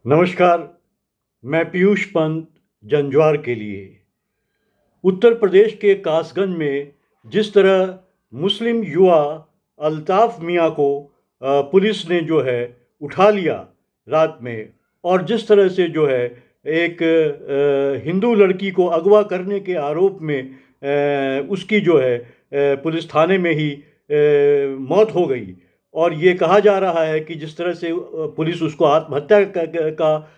नमस्कार। मैं पीयूष पंत जंजवार के लिए। उत्तर प्रदेश के कासगंज में जिस तरह मुस्लिम युवा अल्ताफ मियाँ को पुलिस ने जो है उठा लिया रात में, और जिस तरह से जो है एक हिंदू लड़की को अगवा करने के आरोप में उसकी जो है पुलिस थाने में ही मौत हो गई। और ये कहा जा रहा है कि जिस तरह से पुलिस उसको आत्महत्या का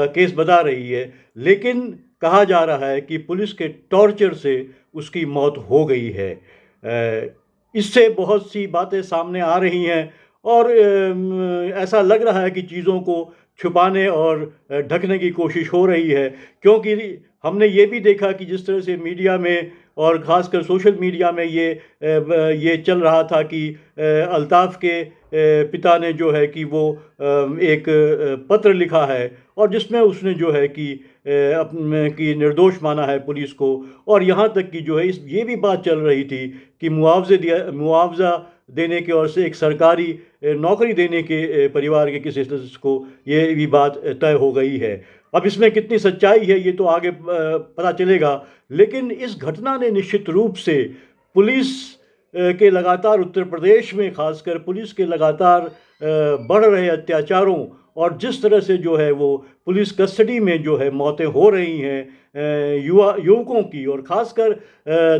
केस बता रही है, लेकिन कहा जा रहा है कि पुलिस के टॉर्चर से उसकी मौत हो गई है। इससे बहुत सी बातें सामने आ रही हैं, और ऐसा लग रहा है कि चीज़ों को छुपाने और ढकने की कोशिश हो रही है, क्योंकि हमने ये भी देखा कि जिस तरह से मीडिया में और ख़ासकर सोशल मीडिया में ये चल रहा था कि अल्ताफ़ के पिता ने जो है कि वो एक पत्र लिखा है, और जिसमें उसने जो है कि कि निर्दोष माना है पुलिस को। और यहाँ तक कि जो है ये भी बात चल रही थी कि मुआवजा देने के और से एक सरकारी नौकरी देने के परिवार के किसी सदस्य को ये भी बात तय हो गई है। अब इसमें कितनी सच्चाई है ये तो आगे पता चलेगा, लेकिन इस घटना ने निश्चित रूप से पुलिस के लगातार, उत्तर प्रदेश में खासकर पुलिस के लगातार बढ़ रहे अत्याचारों, और जिस तरह से जो है वो पुलिस कस्टडी में जो है मौतें हो रही हैं युवकों की, और ख़ासकर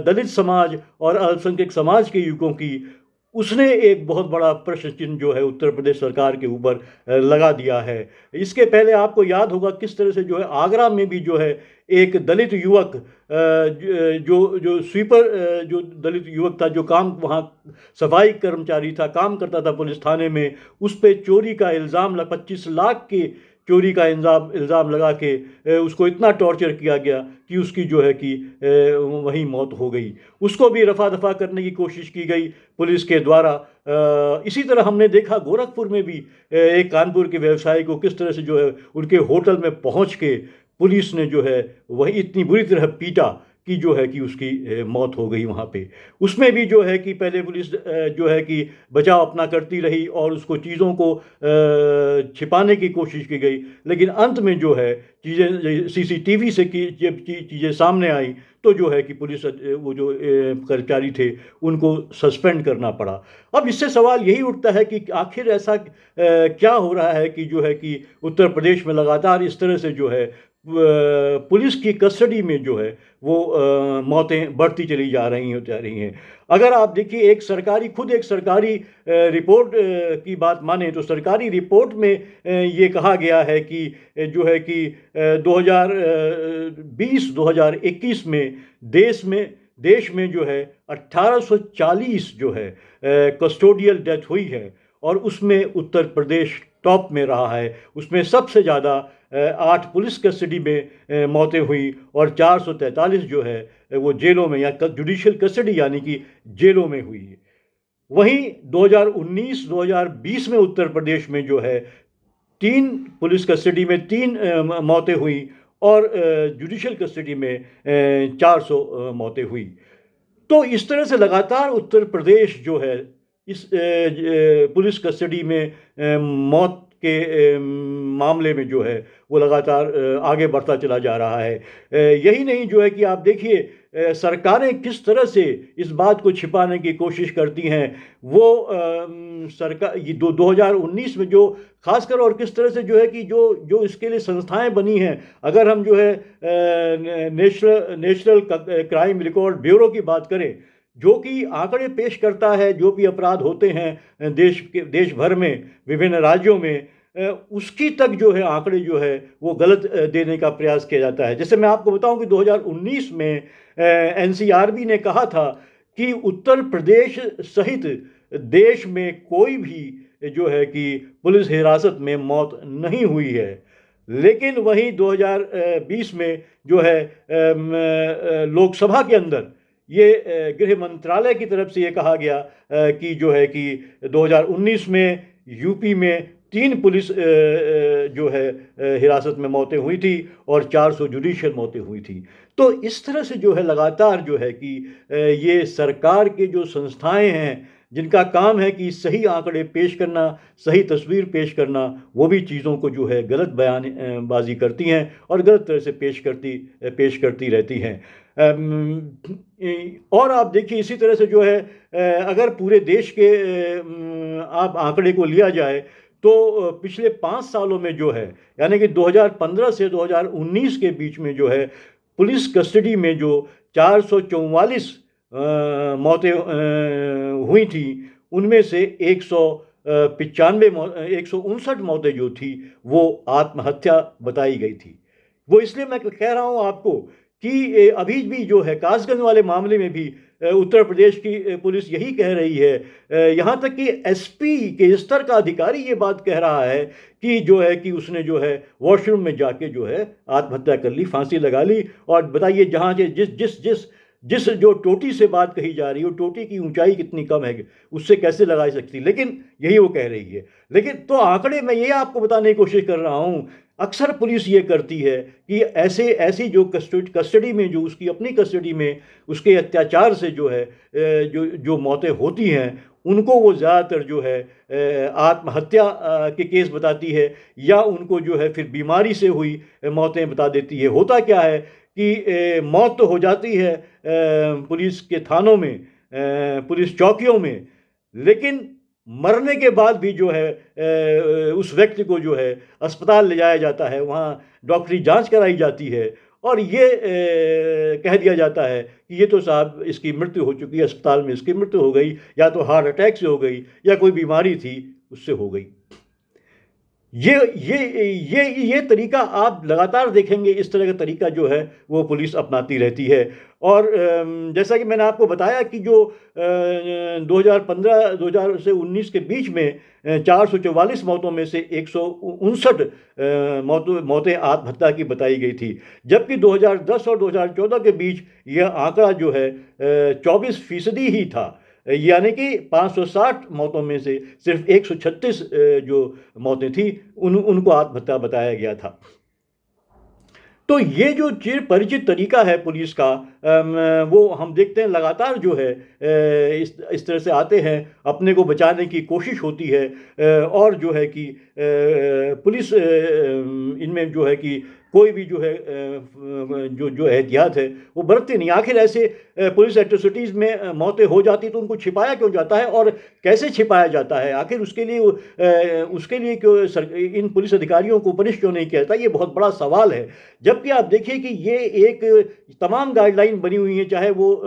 दलित समाज और अल्पसंख्यक समाज के युवकों की, उसने एक बहुत बड़ा प्रश्न चिन्ह जो है उत्तर प्रदेश सरकार के ऊपर लगा दिया है। इसके पहले आपको याद होगा किस तरह से जो है आगरा में भी जो है एक दलित युवक जो जो स्वीपर जो दलित युवक था, जो काम वहाँ सफाई कर्मचारी था, काम करता था पुलिस थाने में, उस पर चोरी का इल्ज़ाम 25 लाख के चोरी का इल्ज़ाम लगा के उसको इतना टॉर्चर किया गया कि उसकी जो है कि वहीं मौत हो गई। उसको भी रफा दफा करने की कोशिश की गई पुलिस के द्वारा। इसी तरह हमने देखा गोरखपुर में भी एक कानपुर के व्यवसायी को किस तरह से जो है उनके होटल में पहुंच के पुलिस ने जो है वही इतनी बुरी तरह पीटा कि जो है कि उसकी मौत हो गई वहाँ पे। उसमें भी जो है कि पहले पुलिस जो है कि बचाव अपना करती रही और उसको चीज़ों को छिपाने की कोशिश की गई, लेकिन अंत में जो है चीज़ें सीसीटीवी से की जब चीज़ें सामने आई तो जो है कि पुलिस वो जो कर्मचारी थे उनको सस्पेंड करना पड़ा। अब इससे सवाल यही उठता है कि आखिर ऐसा क्या हो रहा है कि जो है कि उत्तर प्रदेश में लगातार इस तरह से जो है पुलिस की कस्टडी में जो है वो मौतें बढ़ती चली जा रही हैं। अगर आप देखिए एक सरकारी रिपोर्ट की बात माने तो सरकारी रिपोर्ट में ये कहा गया है कि जो है कि 2020-2021 में देश में जो है 1840 जो है कस्टोडियल डेथ हुई है, और उसमें उत्तर प्रदेश टॉप में रहा है। उसमें सबसे ज़्यादा 8 पुलिस कस्टडी में मौतें हुई, और 443 जो है वो जेलों में या जुडिशियल कस्टडी यानी कि जेलों में हुई। वहीं 2019-2020 में उत्तर प्रदेश में जो है 3 पुलिस कस्टडी में 3 मौतें हुई, और जुडिशियल कस्टडी में 400 मौतें हुई। तो इस तरह से लगातार उत्तर प्रदेश जो है इस पुलिस कस्टडी में मौत के मामले में जो है वो लगातार आगे बढ़ता चला जा रहा है। यही नहीं जो है कि आप देखिए सरकारें किस तरह से इस बात को छिपाने की कोशिश करती हैं। वो सरकार ये 2019 में जो खासकर, और किस तरह से जो है कि जो जो इसके लिए संस्थाएं बनी हैं, अगर हम जो है नेशनल क्राइम रिकॉर्ड ब्यूरो की बात करें, जो कि आंकड़े पेश करता है जो भी अपराध होते हैं देश भर में विभिन्न राज्यों में, उसकी तक जो है आंकड़े जो है वो गलत देने का प्रयास किया जाता है। जैसे मैं आपको बताऊं कि 2019 में एनसीआरबी ने कहा था कि उत्तर प्रदेश सहित देश में कोई भी जो है कि पुलिस हिरासत में मौत नहीं हुई है। लेकिन वहीं 2020 में जो है लोकसभा के अंदर ये गृह मंत्रालय की तरफ से ये कहा गया कि जो है कि 2019 में यूपी में 3 पुलिस जो है हिरासत में मौतें हुई थी और 400 जुडिशियल मौतें हुई थी। तो इस तरह से जो है लगातार जो है कि ये सरकार के जो संस्थाएं हैं, जिनका काम है कि सही आंकड़े पेश करना, सही तस्वीर पेश करना, वो भी चीज़ों को जो है गलत बाजी करती हैं और गलत तरह से पेश करती रहती हैं। और आप देखिए इसी तरह से जो है अगर पूरे देश के आप आंकड़े को लिया जाए तो पिछले 5 सालों में जो है, यानी कि 2015 से 2019 के बीच में जो है पुलिस कस्टडी में जो 444 मौतें हुई थी, उनमें से 159 मौतें जो थी वो आत्महत्या बताई गई थी। वो इसलिए मैं कह रहा हूँ आपको कि अभी भी जो है कासगंज वाले मामले में भी उत्तर प्रदेश की पुलिस यही कह रही है, यहाँ तक कि एसपी के स्तर का अधिकारी ये बात कह रहा है कि जो है कि उसने जो है वॉशरूम में जाके जो है आत्महत्या कर ली, फांसी लगा ली। और बताइए जहाँ जिस जिस जिस जिस जो टोटी से बात कही जा रही है, वो टोटी की ऊंचाई कितनी कम है, उससे कैसे लगा सकती, लेकिन यही वो कह रही है। लेकिन तो आंकड़े मैं ये आपको बताने की कोशिश कर रहा हूँ, अक्सर पुलिस ये करती है कि ऐसी जो कस्टडी में, जो उसकी अपनी कस्टडी में उसके अत्याचार से जो है जो जो मौतें होती हैं, उनको वो ज़्यादातर जो है आत्महत्या के केस बताती है, या उनको जो है फिर बीमारी से हुई मौतें बता देती है। होता क्या है कि मौत तो हो जाती है पुलिस के थानों में, पुलिस चौकियों में, लेकिन मरने के बाद भी जो है उस व्यक्ति को जो है अस्पताल ले जाया जाता है, वहाँ डॉक्टरी जांच कराई जाती है और ये कह दिया जाता है कि ये तो साहब इसकी मृत्यु हो चुकी है, अस्पताल में इसकी मृत्यु हो गई, या तो हार्ट अटैक से हो गई या कोई बीमारी थी उससे हो गई। ये तरीका आप लगातार देखेंगे, इस तरह का तरीका जो है वो पुलिस अपनाती रहती है। और जैसा कि मैंने आपको बताया कि जो 2015 से 19 के बीच में 444 मौतों में से 159 मौतें आत्महत्या की बताई गई थी, जबकि 2010 और 2014 के बीच यह आंकड़ा जो है 24% ही था, यानी कि 560 मौतों में से सिर्फ 136 जो मौतें थी उनको आत्महत्या बताया गया था। तो ये जो चिर परिचित तरीका है पुलिस का, वो हम देखते हैं लगातार जो है इस तरह से आते हैं, अपने को बचाने की कोशिश होती है, और जो है कि पुलिस इनमें जो है कि कोई भी जो है जो एहतियात है वो बरतती नहीं। आखिर ऐसे पुलिस एट्रोसिटीज़ में मौतें हो जाती तो उनको छिपाया क्यों जाता है और कैसे छिपाया जाता है? आखिर उसके लिए क्यों इन पुलिस अधिकारियों को पनिश क्यों नहीं किया जाता? ये बहुत बड़ा सवाल है। जबकि आप देखिए कि ये एक तमाम गाइडलाइन बनी हुई हैं, चाहे वो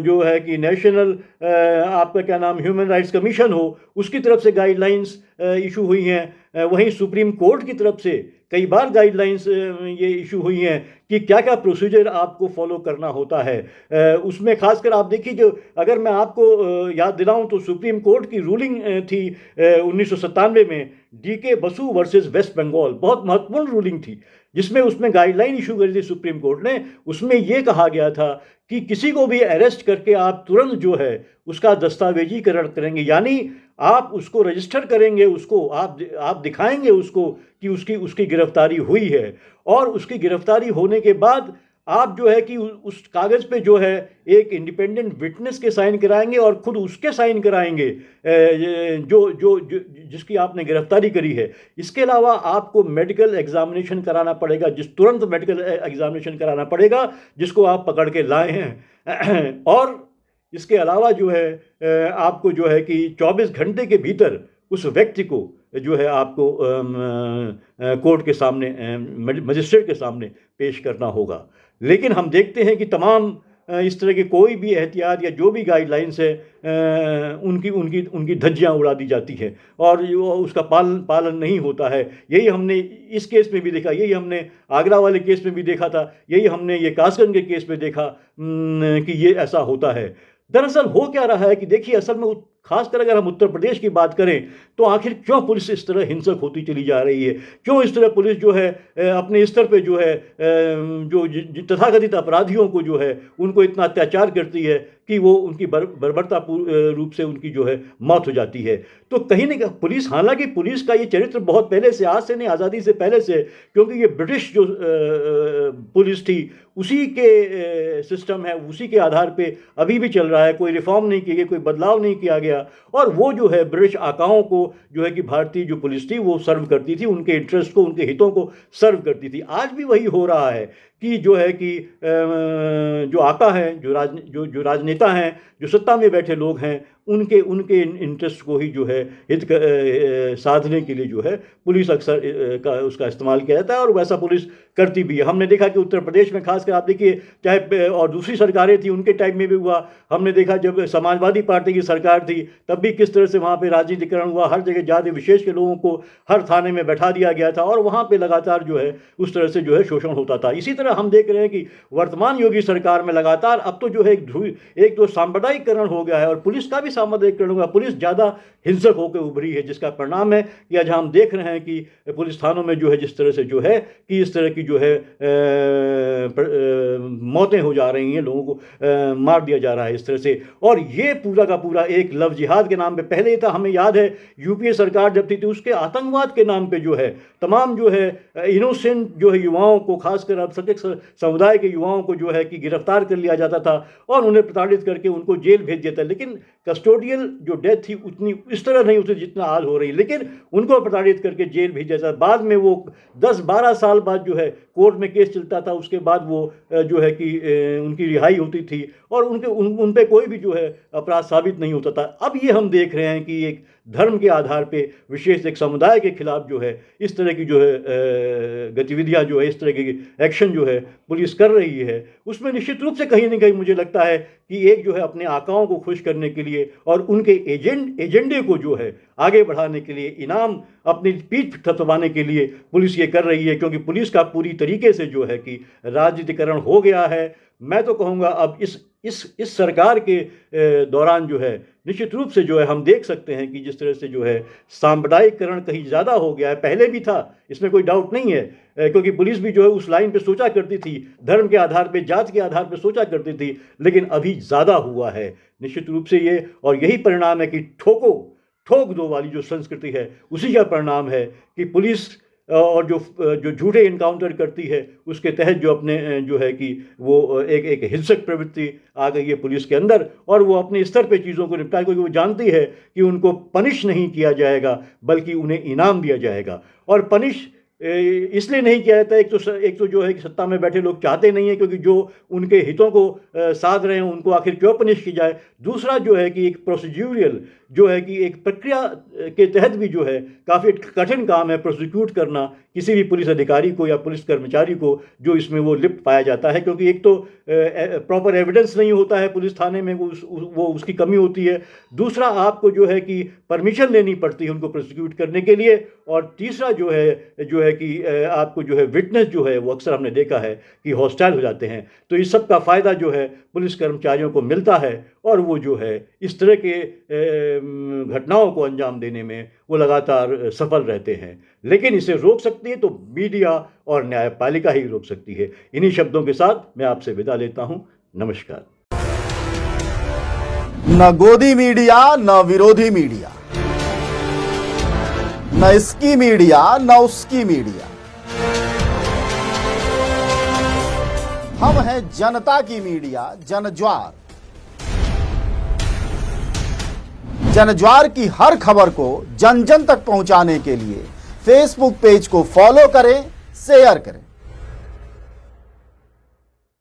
जो है कि नेशनल आपका क्या नाम ह्यूमन राइट्स कमीशन हो, उसकी तरफ से गाइडलाइंस इशू हुई हैं, वहीं सुप्रीम कोर्ट की तरफ से कई बार गाइडलाइंस ये इशू हुई हैं कि क्या क्या प्रोसीजर आपको फॉलो करना होता है। उसमें खासकर आप देखिए, जो अगर मैं आपको याद दिलाऊं तो सुप्रीम कोर्ट की रूलिंग थी 1997 में, DK बसु वर्सेस वेस्ट बंगाल, बहुत महत्वपूर्ण रूलिंग थी, जिसमें उसमें गाइडलाइन इशू करी थी सुप्रीम कोर्ट ने। उसमें यह कहा गया था कि किसी को भी अरेस्ट करके आप तुरंत जो है उसका दस्तावेजीकरण करेंगे, यानी आप उसको रजिस्टर करेंगे, उसको आप दिखाएंगे उसको कि उसकी गिरफ्तारी हुई है, और उसकी गिरफ्तारी होने के बाद आप जो है कि उस कागज़ पे जो है एक इंडिपेंडेंट विटनेस के साइन कराएंगे और खुद उसके साइन कराएंगे जो जिसकी आपने गिरफ्तारी करी है। इसके अलावा आपको मेडिकल एग्जामिनेशन कराना पड़ेगा, तुरंत मेडिकल एग्जामिनेशन कराना पड़ेगा जिसको आप पकड़ के लाए हैं। और इसके अलावा जो है आपको जो है कि 24 घंटे के भीतर उस व्यक्ति को जो है आपको कोर्ट के सामने, मजिस्ट्रेट के सामने पेश करना होगा। लेकिन हम देखते हैं कि तमाम इस तरह के कोई भी एहतियात या जो भी गाइडलाइंस है उनकी धज्जियां उड़ा दी जाती है और उसका पालन नहीं होता है। यही हमने इस केस में भी देखा, यही हमने आगरा वाले केस में भी देखा था, यही हमने ये कासगंज के केस में देखा कि ये ऐसा होता है। दरअसल हो क्या रहा है कि देखिए, असल में खासकर अगर हम उत्तर प्रदेश की बात करें तो आखिर क्यों पुलिस इस तरह हिंसक होती चली जा रही है, क्यों इस तरह पुलिस जो है अपने स्तर पे जो है जो तथाकथित अपराधियों को जो है उनको इतना अत्याचार करती है कि वो उनकी बर्बरता रूप से उनकी जो है मौत हो जाती है। तो कहीं ना कहीं पुलिस, हालांकि पुलिस का ये चरित्र बहुत पहले से, आज से नहीं, आज़ादी से पहले से, क्योंकि ये ब्रिटिश जो पुलिस थी उसी के सिस्टम है, उसी के आधार पे अभी भी चल रहा है। कोई रिफॉर्म नहीं किया गया, कोई बदलाव नहीं किया गया, और वो जो है ब्रिटिश आकाओं को जो है कि भारतीय जो पुलिस थी वो सर्व करती थी, उनके इंटरेस्ट को, उनके हितों को सर्व करती थी। आज भी वही हो रहा है कि जो है कि जो आका हैं, जो राजनेता हैं, जो सत्ता में बैठे लोग हैं, उनके इंटरेस्ट को ही जो है हित साधने के लिए जो है पुलिस अक्सर उसका इस्तेमाल किया जाता है, और वैसा पुलिस करती भी है। हमने देखा कि उत्तर प्रदेश में खासकर आप देखिए, चाहे और दूसरी सरकारें थी उनके टाइम में भी हुआ। हमने देखा जब समाजवादी पार्टी की सरकार थी तब भी किस तरह से वहाँ पे राजनीतिकरण हुआ, हर जगह जाति विशेष के लोगों को हर थाने में बैठा दिया गया था, और वहाँ पे लगातार जो है उस तरह से जो है शोषण होता था। इसी तरह हम देख रहे हैं कि वर्तमान योगी सरकार में लगातार अब तो जो है एक तो सांप्रदायिकरण हो गया है, और पुलिस का भी सांप्रदायिकरण हो गया। पुलिस ज़्यादा हिंसक होकर उभरी है, जिसका परिणाम है कि आज हम देख रहे हैं कि पुलिस थानों में जो है जिस तरह से जो है कि इस तरह की जो है मौतें हो जा रही हैं, लोगों को मार दिया जा रहा है इस तरह से। और ये पूरा का पूरा एक लव जिहाद के नाम पे, पहले ये था, हमें याद है यूपीए सरकार जब थी उसके आतंकवाद के नाम पे जो है तमाम जो है इनोसेंट जो है युवाओं को, खासकर अल्पसंख्यक समुदाय के युवाओं को जो है कि गिरफ्तार कर लिया जाता था और उन्हें प्रताड़ित करके उनको जेल भेज देता है। लेकिन कस्टोडियल जो डेथ थी उतनी इस तरह नहीं होती जितना आज हो रही, लेकिन उनको प्रताड़ित करके जेल भेज देता। बाद में वो 10-12 साल बाद जो है कोर्ट में केस चलता था, उसके बाद वो जो है कि उनकी रिहाई होती थी, और उन पे कोई भी जो है अपराध साबित नहीं होता था। अब ये हम देख रहे हैं कि एक धर्म के आधार पे, विशेष एक समुदाय के खिलाफ जो है इस तरह की जो है गतिविधियां जो है, इस तरह की एक्शन जो है पुलिस कर रही है, उसमें निश्चित रूप से कहीं ना कहीं मुझे लगता है कि एक जो है अपने आकाओं को खुश करने के लिए और उनके एजेंडे को जो है आगे बढ़ाने के लिए, इनाम अपनी पीठ थपथपाने के लिए पुलिस ये कर रही है। क्योंकि पुलिस का पूरी तरीके से जो है कि राजनीतिकरण हो गया है। मैं तो कहूँगा अब इस सरकार के दौरान जो है निश्चित रूप से जो है हम देख सकते हैं कि जिस तरह से जो है सांप्रदायिकरण कहीं ज़्यादा हो गया है। पहले भी था, इसमें कोई डाउट नहीं है, क्योंकि पुलिस भी जो है उस लाइन पे सोचा करती थी, धर्म के आधार पे, जात के आधार पे सोचा करती थी, लेकिन अभी ज़्यादा हुआ है निश्चित रूप से ये। और यही परिणाम है कि ठोक दो वाली जो संस्कृति है उसी का परिणाम है कि पुलिस और जो झूठे इनकाउंटर करती है उसके तहत जो अपने जो है कि वो एक हिंसक प्रवृत्ति आ गई है पुलिस के अंदर, और वो अपने स्तर पे चीज़ों को निपटाए, क्योंकि वो जानती है कि उनको पनिश नहीं किया जाएगा बल्कि उन्हें इनाम दिया जाएगा। और पनिश इसलिए नहीं किया जाता, एक तो जो है कि सत्ता में बैठे लोग चाहते नहीं है, क्योंकि जो उनके हितों को साध रहे हैं उनको आखिर क्यों पनिश की जाए। दूसरा जो है कि एक प्रोसीड्यूरियल जो है कि एक प्रक्रिया के तहत भी जो है काफ़ी कठिन काम है प्रोसिक्यूट करना किसी भी पुलिस अधिकारी को या पुलिस कर्मचारी को जो इसमें वो लिप्त पाया जाता है, क्योंकि एक तो प्रॉपर एविडेंस नहीं होता है पुलिस थाने में, वो उसकी कमी होती है। दूसरा आपको जो है कि परमिशन लेनी पड़ती है उनको प्रोसिक्यूट करने के लिए। और तीसरा जो है कि आपको जो है विटनेस जो है वो अक्सर हमने देखा है कि हॉस्टाइल हो जाते हैं। तो इस सब का फ़ायदा जो है पुलिस कर्मचारियों को मिलता है, और वो जो है इस तरह के घटनाओं को अंजाम देने में वो लगातार सफल रहते हैं। लेकिन इसे रोक सकती है तो मीडिया और न्यायपालिका ही रोक सकती है। इन्हीं शब्दों के साथ मैं आपसे विदा लेता हूं। नमस्कार। न गोदी मीडिया, न विरोधी मीडिया, न इसकी मीडिया न उसकी मीडिया, हम हैं जनता की मीडिया, जनज्वार। जनज्वार की हर खबर को जन जन तक पहुंचाने के लिए फेसबुक पेज को फॉलो करें, शेयर करें।